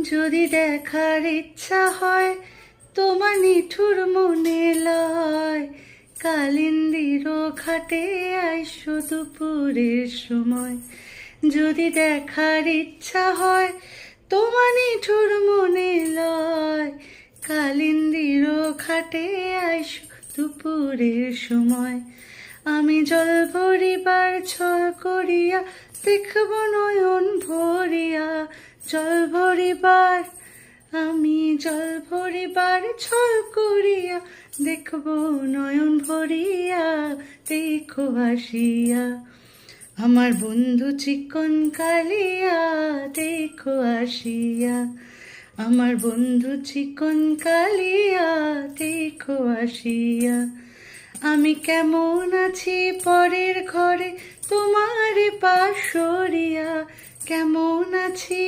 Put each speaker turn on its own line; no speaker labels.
যদি দেখার ইচ্ছা হয় তোমার নিঠুর মনে লয়, কালিন্দির ঘাটে আইসো দুপুরের সময়। যদি দেখার ইচ্ছা হয় তোমার নিঠুর মনে লয়, কালিন্দির ঘাটে আইসো দুপুরের সময়। আমি জল ভরিবার ছল করিয়া দেখব নয়ন ভরিয়া, জল ভরিবার আমি জল ভরিবার ছল করিয়া দেখব নয়ন ভরিয়া, দেখো আসিয়া আমার বন্ধু চিকন কালিয়া, দেখো আসিয়া আমার বন্ধু চিকন কালিয়া, দেখো আসিয়া। আমি কেমন আছি পরের ঘরে তোমার পাশরিয়া, কেমন আছি